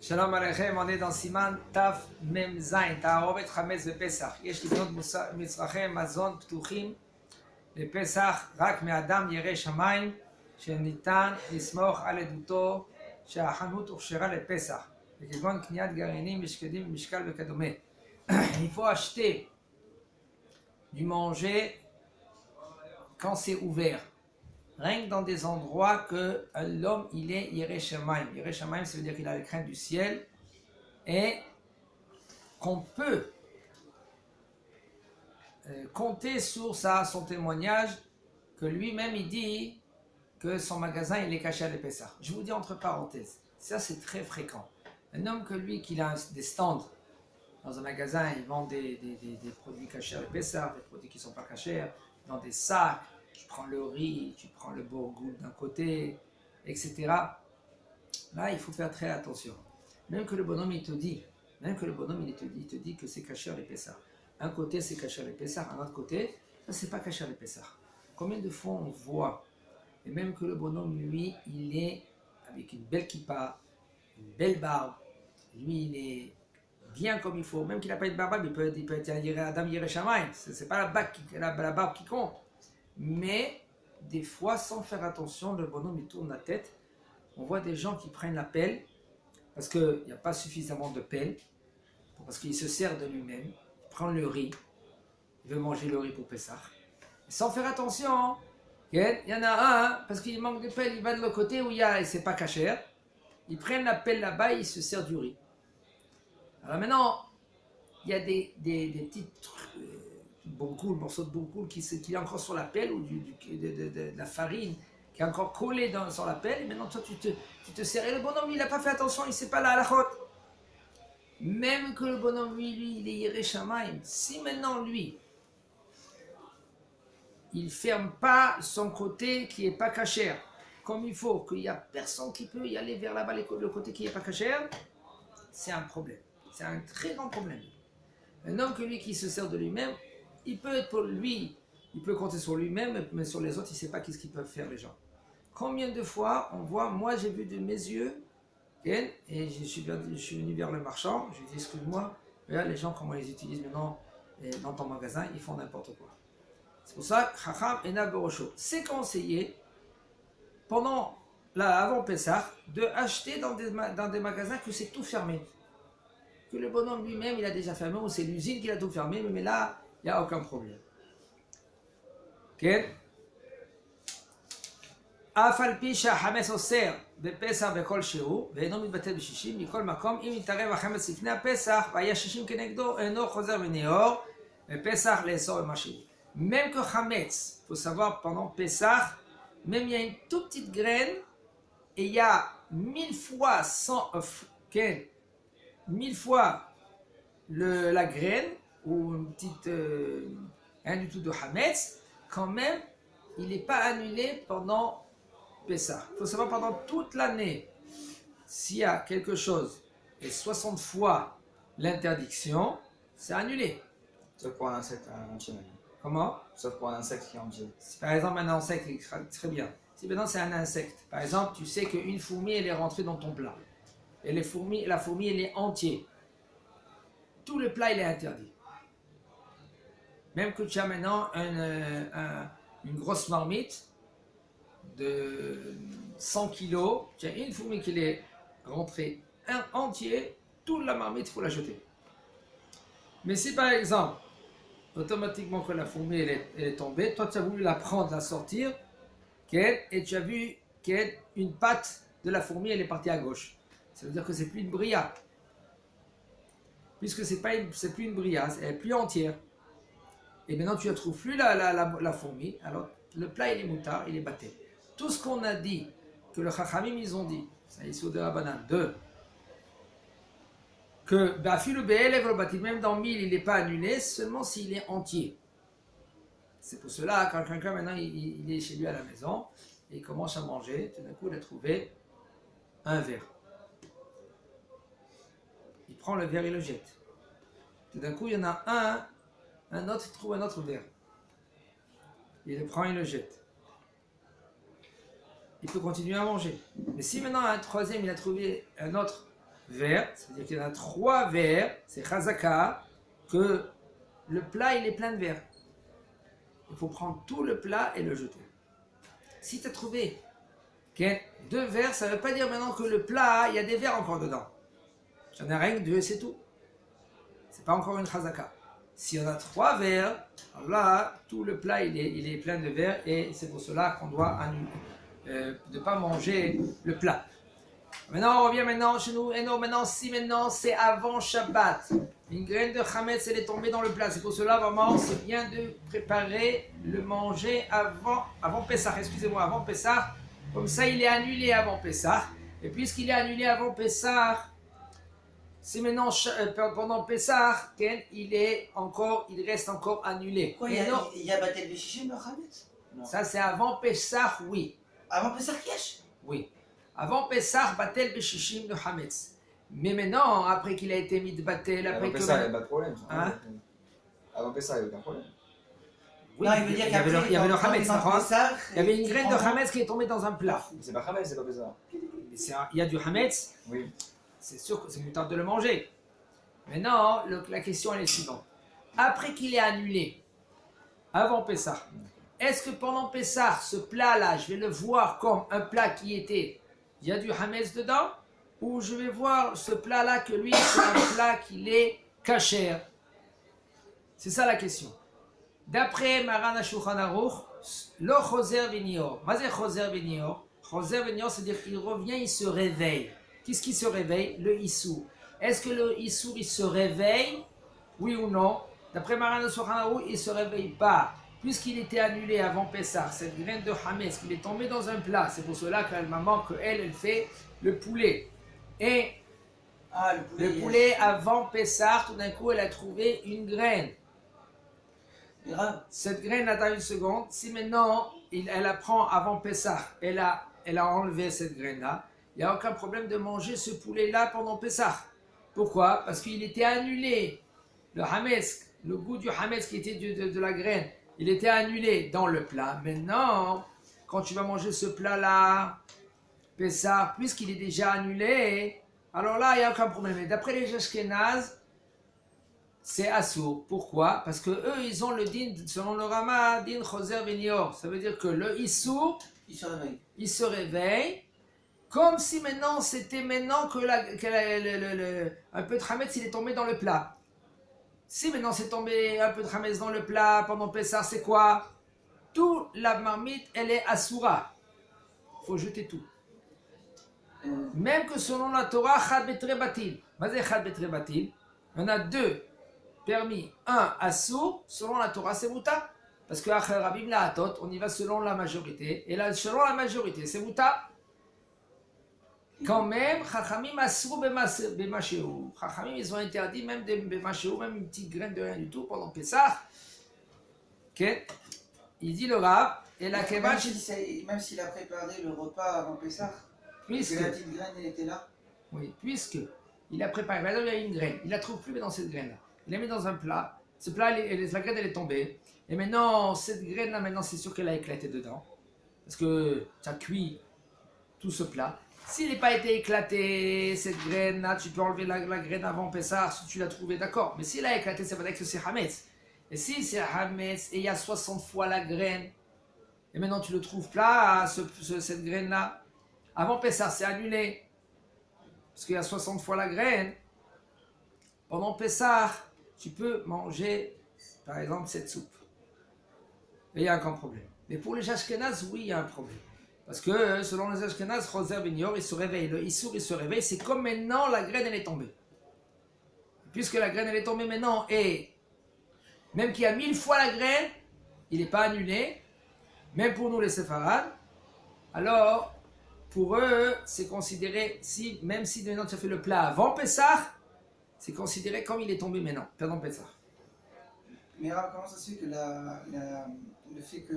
Shalom Aleichem, on est dans Siman Taf Mem Zain, Ta'arovet Chametz Bepesach. Yesh libnot mitzrachem mazon ptuchim בפסח רק מאדם ירא שמיים שניתן לסמוך על עדותו שהחנות הוכשרה לפסח, וכגון קניית גרעינים, משקדים ומשקל וכדומה. Il faut acheter du manger quand c'est ouvert, rien que dans des endroits que l'homme il est Yireh Shamayim. Yireh Shamayim, ça veut dire qu'il a la crainte du ciel et qu'on peut compter sur son témoignage, que lui-même il dit que son magasin il est caché à l'épaisseur. Je vous dis entre parenthèses, ça c'est très fréquent. Un homme que lui, qu'il a des stands dans un magasin, il vend des produits cachés à l'épaisseur, des produits qui ne sont pas cachés, dans des sacs, tu prends le riz, tu prends le bourgoule d'un côté, etc. Là, il faut faire très attention. Même que le bonhomme il te dit, il te dit que c'est caché à l'épaisseur. Un côté c'est caché à l'épaisseur, un autre côté, ça c'est pas caché à l'épaisseur. Combien de fois on voit, et même que le bonhomme lui, il est avec une belle kippa, une belle barbe, lui il est bien comme il faut, même qu'il n'a pas de barbe, il peut être Adam Yireh Shamayim, c'est pas la barbe qui compte. Mais des fois, sans faire attention, le bonhomme il tourne la tête. On voit des gens qui prennent la pelle parce qu'il n'y a pas suffisamment de pelle, parce qu'il se sert de lui-même, il prend le riz, il veut manger le riz pour Pessah. Sans faire attention, il y en a un, parce qu'il manque de pelle, il va de l'autre côté où il y a, et c'est pas cachère, ils prennent la pelle là-bas et ils se servent du riz. Alors maintenant, il y a des petites morceaux de bourgoule qui est encore sur la pelle, ou de la farine qui est encore collée sur la pelle, et maintenant toi tu te sers, et le bonhomme il n'a pas fait attention, il ne sait pas la halachot. Même que le bonhomme lui il est Yireh Shamayim, si maintenant lui il ferme pas son côté qui est pas cachère comme il faut, qu'il n'y a personne qui peut y aller vers là-bas le côté qui est pas cachère, c'est un problème, c'est un très grand problème. Un homme que lui qui se sert de lui-même, il peut être pour lui, il peut compter sur lui-même, mais sur les autres il ne sait pas qu'est-ce qu'ils peuvent faire les gens. Combien de fois on voit, moi j'ai vu de mes yeux, et je suis venu vers le marchand, je lui ai dit excuse-moi, regarde les gens comment ils utilisent maintenant dans ton magasin, ils font n'importe quoi. C'est pour ça que Chacham Ena Borosho, c'est conseillé pendant avant Pessah de acheter dans des magasins que c'est tout fermé. Que le bonhomme lui-même il a déjà fermé, ou c'est l'usine qui a tout fermé, mais là il n'y a aucun problème. Ok? אף על פי שהחמץ אוסר בפסח בכל שהוא ואינו מתבטל בשישים, מכל מקום אם יתערב החמץ לפני הפסח והיה שישים כנגדו אינו חוזר ונאור בפסח לאסור במה שהוא. Même que Hametz, il faut savoir pendant Pessah, même il y a une toute petite graine et il y a 1000 fois la graine ou une petite rien du tout de Hametz, quand même il n'est pas annulé pendant Pessah. Il faut savoir pendant toute l'année, s'il y a quelque chose et 60 fois l'interdiction, c'est annulé. Sauf pour un insecte entier. Comment? Sauf pour un insecte qui est entier. Si par exemple un insecte, très bien. Si maintenant c'est un insecte, par exemple, tu sais qu'une fourmi elle est rentrée dans ton plat et la fourmi elle est entière, tout le plat il est interdit. Même que tu as maintenant une grosse marmite de 100 kilos, tu as une fourmi qui est rentrée entière, toute la marmite il faut la jeter. Mais si par exemple automatiquement que la fourmi elle est tombée, toi tu as voulu la prendre, la sortir, et tu as vu qu'une patte de la fourmi elle est partie à gauche. Ça veut dire que c'est plus une bria. Puisque c'est plus une bria, elle est plus entière. Et maintenant tu ne trouves plus la fourmi, alors le plat il est moutard, il est batté. Tout ce qu'on a dit, que le Chachamim ils ont dit, ça est sur de Rabbanan 2, que même dans 1000 il n'est pas annulé seulement s'il est entier. C'est pour cela quand quelqu'un maintenant il est chez lui à la maison et il commence à manger, tout d'un coup il a trouvé un verre. Il prend le verre et le jette. Tout d'un coup il y en a un autre il trouve un autre verre. Il le prend et le jette. Il peut continuer à manger. Mais si maintenant un troisième il a trouvé un autre verres, c'est-à-dire qu'il y en a 3 verres, c'est chazaka, que le plat il est plein de verres. Il faut prendre tout le plat et le jeter. Si tu as trouvé 2 verres, ça ne veut pas dire maintenant que le plat, il y a des verres encore dedans. J'en ai rien que 2 et c'est tout. C'est pas encore une chazaka. Si on a 3 verres, alors là, tout le plat il est plein de verres et c'est pour cela qu'on doit ne pas manger le plat. Maintenant, on revient maintenant chez nous. Et non, maintenant, si maintenant c'est avant Shabbat, une graine de Hametz, elle est tombée dans le plat. C'est pour cela, vraiment, c'est bien de préparer le manger avant Pessah. Excusez-moi, avant Pessah. Comme ça, il est annulé avant Pessah. Et puisqu'il est annulé avant Pessah, c'est maintenant pendant Pessah, il reste encore annulé. Quoi, il y a Batel Beshishim le Hametz? Ça, c'est avant Pessah, oui. Avant Pessah Yesh? Oui. Avant Pessah, Batel Beshishim le Hametz. Mais maintenant, après qu'il a été mis de Batel, après Avant que. Pessah, il n'y a pas de problème. Hein? Avant Pessah, il n'y a aucun problème. Oui, Non, il veut dire qu'après, il y avait le Hametz, Pessah, il y avait une graine de Hametz qui est tombée dans un plat. C'est pas Hametz, c'est pas Pessah. Il y a du Hametz, Oui. c'est sûr que c'est mutard de le manger. Maintenant, la question elle est suivante. Après qu'il est annulé, avant Pessah, est-ce que pendant Pessah, ce plat-là, je vais le voir comme un plat qui était, il y a du Hametz dedans, ou je vais voir ce plat-là que lui, c'est un plat qui est kasher? C'est ça la question. D'après Maran Shulchan Aruch, lo choser v'nior. Mazé choser v'nior. Choser v'nior, c'est-à-dire qu'il revient, il se réveille. Qu'est-ce qui se réveille? Le Issour. Est-ce que le Issour, il se réveille? Oui ou non? D'après Maran Shulchan Aruch, il ne se réveille pas. Puisqu'il était annulé avant Pessah, cette graine de Hametz, qu'il est tombé dans un plat. C'est pour cela que la maman, elle fait le poulet. Et le poulet avant Pessah, tout d'un coup, elle a trouvé une graine. Cette graine, attends une seconde. Si maintenant, elle la prend avant Pessah, elle a enlevé cette graine-là, il n'y a aucun problème de manger ce poulet-là pendant Pessah. Pourquoi? Parce qu'il était annulé. Le Hametz, le goût du Hametz qui était de la graine, il était annulé dans le plat. Maintenant, quand tu vas manger ce plat-là, Pessah, puisqu'il est déjà annulé, alors là, il n'y a aucun problème. Et d'après les Ashkénazes, c'est assourd. Pourquoi? Parce que eux, ils ont le din, selon le Rama, din choser v'nior. Ça veut dire que le issour, il se réveille, comme si maintenant, c'était maintenant que un peu de Hametz, il est tombé dans le plat. Si maintenant c'est tombé un peu de Hametz dans le plat pendant Pessah, c'est quoi? Toute la marmite, elle est assoura. Il faut jeter tout. Même que selon la Torah, chad betre batil. Vas-y, chad betre batil. On a 2 permis. Un, assour, selon la Torah, c'est mouta. Parce que après Rabim la Hatot, on y va selon la majorité. Et là, selon la majorité, c'est mouta. Quand même, Chachamim assour b'mashéou. Chachamim, ils ont interdit même des b'mashéou, même une petite graine de rien du tout pendant Pessah. Ok? Il dit le Rab, et la kevash. Même s'il a préparé le repas avant Pessah, puisque la petite graine, elle était là. Oui, puisque il a préparé. Maintenant, il y a une graine. Il la trouve plus dans cette graine-là. Il la met dans un plat. Ce plat, la graine, elle est tombée. Et maintenant, cette graine-là, maintenant, c'est sûr qu'elle a éclaté dedans. Parce que tu as cuit tout ce plat. S'il n'a pas été éclaté, cette graine-là, tu peux enlever la graine avant Pessah si tu l'as trouvée, d'accord. Mais s'il a éclaté, ça veut dire que c'est Hametz. Et si c'est Hametz et il y a 60 fois la graine, et maintenant tu le trouves plat, cette graine-là, avant Pessah, c'est annulé. Parce qu'il y a 60 fois la graine. Pendant Pessah, tu peux manger, par exemple, cette soupe. Et il n'y a aucun problème. Mais pour les Ashkénazes, oui, il y a un problème. Parce que selon les Ashkénazes, Choser Benior, il se réveille. Le Issour, il se réveille. C'est comme maintenant, la graine, elle est tombée. Puisque la graine, elle est tombée maintenant, et même qu'il y a 1000 fois la graine, il n'est pas annulé. Même pour nous, les Séfarades. Alors, pour eux, c'est considéré, même si maintenant tu as fait le plat avant Pessah, c'est considéré comme il est tombé maintenant, pendant Pessah. Mais alors, comment ça se fait que le fait que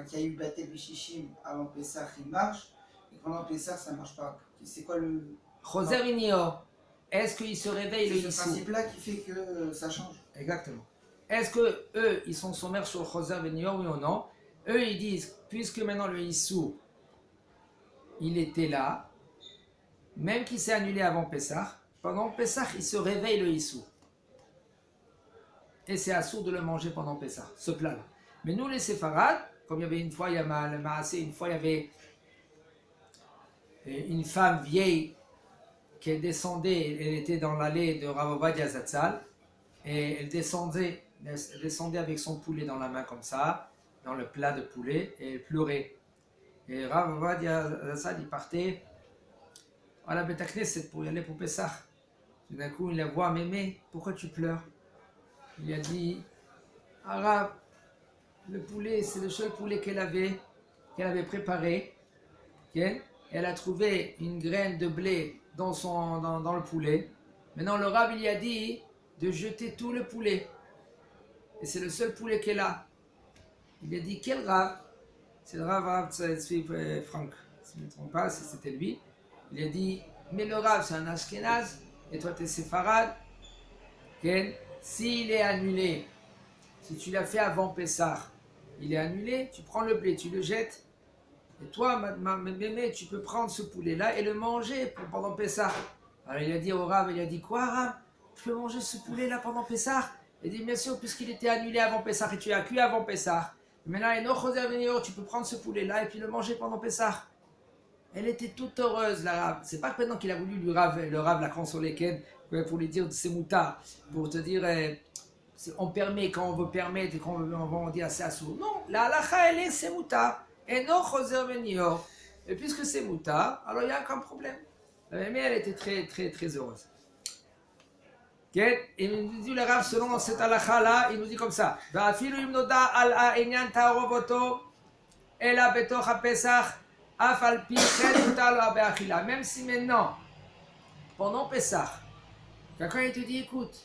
qu'il y a eu Batel Bishishim avant Pessah, il marche, et pendant Pessah, ça ne marche pas? C'est quoi le... Choser Vinior, est-ce qu'il se réveille le Issour? C'est ce principe-là qui fait que ça change. Exactement. Est-ce que eux, ils sont sommaires sur Choser Vinior, oui ou non? Eux, ils disent, puisque maintenant le Issour, il était là, même qui s'est annulé avant Pessah, pendant Pessah, il se réveille le Issour. Et c'est assourd de le manger pendant Pessah, ce plat-là. Mais nous, les séfarades, comme il y avait une fois, il y a le Maasé, une fois, il y avait une femme vieille qui descendait, elle était dans l'allée de Rav Ovadia Zatzal, et elle descendait avec son poulet dans la main comme ça, dans le plat de poulet, et elle pleurait. Et Rav Ovadia Zatzal, il partait à la Beth Knesset pour y aller pour Pessah. Tout d'un coup, il la voit, mémé, pourquoi tu pleures? Il lui a dit, Rav, le poulet, c'est le seul poulet qu'elle avait préparé. Okay? Elle a trouvé une graine de blé dans le poulet. Maintenant, le Rav, il lui a dit de jeter tout le poulet. Et c'est le seul poulet qu'elle a. Il lui a dit, quel Rav? C'est le Rav Franck. Si je ne me trompe pas, c'était lui. Il lui a dit, mais le Rav, c'est un Ashkenaz, et toi, tu es séfarade. Okay? S'il est annulé, si tu l'as fait avant Pessah, il est annulé, tu prends le blé, tu le jettes. Et toi, ma mémé, tu peux prendre ce poulet-là et le manger pendant Pessah. Alors il a dit au Rav, il a dit quoi Rav? Je peux manger ce poulet-là pendant Pessah? Il dit bien sûr, puisqu'il était annulé avant Pessah et tu l'as cuit avant Pessah. Maintenant, tu peux prendre ce poulet-là et puis le manger pendant Pessah. Elle était toute heureuse, la Rav. C'est pas que maintenant qu'il a voulu le Rav la consoler, pour lui dire c'est mouta, pour te dire on permet quand on veut permettre et quand on dit c'est assourd. Non, la halacha elle est c'est mouta. Et non choser venir. Et puisque c'est mouta, alors il n'y a aucun problème. Mais elle était très très très heureuse. Et il nous dit le Rav selon cette halacha là, il nous dit comme ça. Même si maintenant, pendant Pessah, quelqu'un il te dit écoute,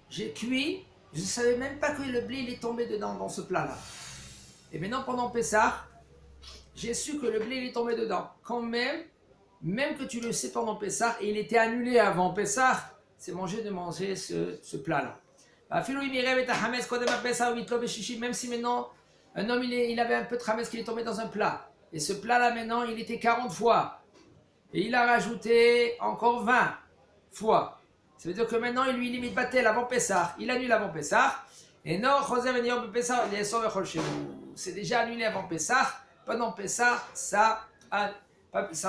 j'ai cuit, je ne savais même pas que le blé il est tombé dedans dans ce plat là. Et maintenant pendant Pessah, j'ai su que le blé il est tombé dedans. Quand même que tu le sais pendant Pessah, et il était annulé avant Pessah, c'est de manger ce plat là. Même si maintenant un homme il avait un peu de hametz qui est tombé dans un plat, et ce plat là maintenant il était 40 fois, et il a rajouté encore 20 fois. Ça veut dire que maintenant il lui limite battel avant Pessah, il annule avant Pessah, et non, c'est déjà annulé avant Pessah, pendant Pessah, ça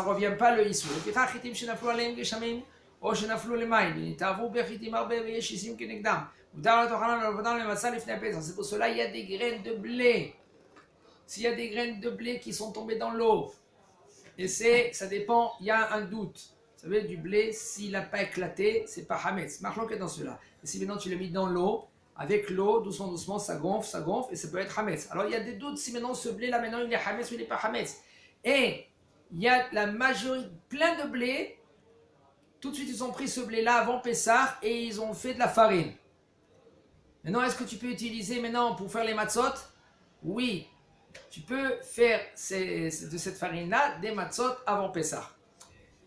revient pas le issou. C'est pour cela il y a des graines de blé. S'il y a des graines de blé qui sont tombées dans l'eau, et ça dépend, il y a un doute. Vous savez, du blé, s'il n'a pas éclaté, c'est pas hametz. Marche dans cela. Et si maintenant tu le mets dans l'eau, avec l'eau, doucement, ça gonfle, et ça peut être hametz. Alors il y a des doutes si maintenant ce blé là, maintenant il est hametz ou il n'est pas hametz. Et il y a la majorité, plein de blé, tout de suite ils ont pris ce blé là avant Pessah et ils ont fait de la farine. Maintenant, est-ce que tu peux utiliser maintenant pour faire les matzot? Oui, tu peux faire de cette farine là des matzot avant Pessah.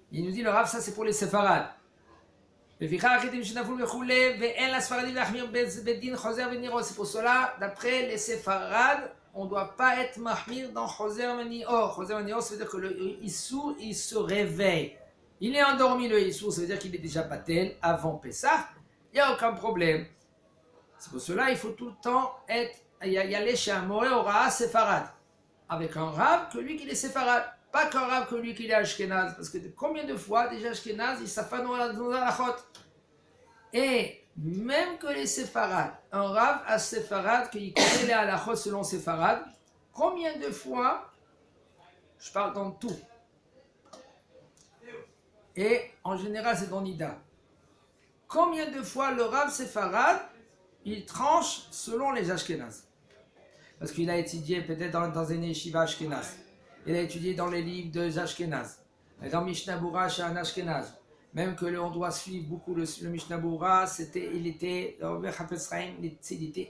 Il nous dit le Rav, ça c'est pour les séfarades. C'est pour cela, d'après les séfarades, on ne doit pas être mahmir dans choser venior. Choser venior, ça veut dire que le issou, il se réveille. Il est endormi le issou, ça veut dire qu'il est déjà batel avant Pessah. Il n'y a aucun problème. C'est pour cela il faut tout le temps y aller chez un moré au Ra'a séfarade. Avec un Rav que lui qui est séfarade. Pas qu'un Rav que lui qui est ashkenaz. Parce que combien de fois déjà ashkenaz, ils savent pas nous la chot. Et même que les séfarades, un Rav à séfarade qui connaît les halachot selon séfarade, combien de fois, je parle dans tout, et en général c'est dans Nida, combien de fois le Rav séfarade, il tranche selon les ashkenaz. Parce qu'il a étudié peut-être dans une yeshiva ashkenaz. Il a étudié dans les livres de Ashkenaz. Et dans Mishnah Bura, chez un Ashkenaz. Même que on doit suivre beaucoup le Mishnah Bura, il était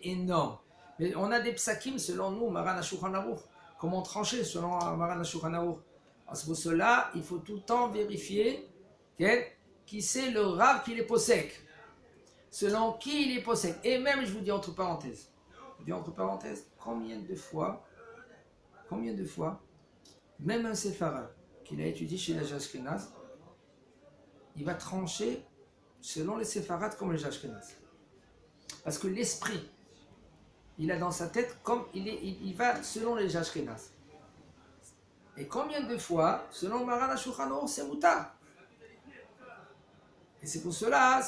énorme. Mais on a des psakim selon nous, Maran HaShulchan Aruch. Comment trancher selon Maran HaShulchan Aruch? C'est pour cela, il faut tout le temps vérifier qui c'est le Rav qui les possède. Selon qui il est possède. Et même, je vous dis entre parenthèses, combien de fois, même un séfarade qu'il a étudié chez les Ashkénazes, il va trancher selon les séfarades comme les Ashkénazes. Parce que l'esprit, il a dans sa tête comme il va selon les Ashkénazes. Et combien de fois, selon Maran HaShulchan Aruch, c'est moutar. Et c'est pour cela,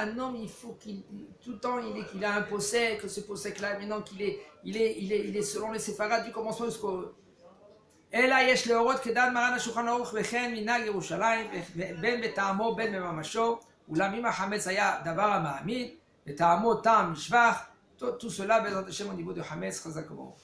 un homme, il faut qu'il, tout le temps, qu'il a un possèque, que ce possèque-là, maintenant qu'il est selon les séfarades du commencement jusqu'au... אלא יש להורות כדעת מרן השולחן ערוך וכן מנהג ירושלים בין בטעמו בין בממשו אולם אם החמץ היה דבר המעמיד וטעמו טעם משבח tout cela בעזרת השם au niveau de חמץ חזק וברוך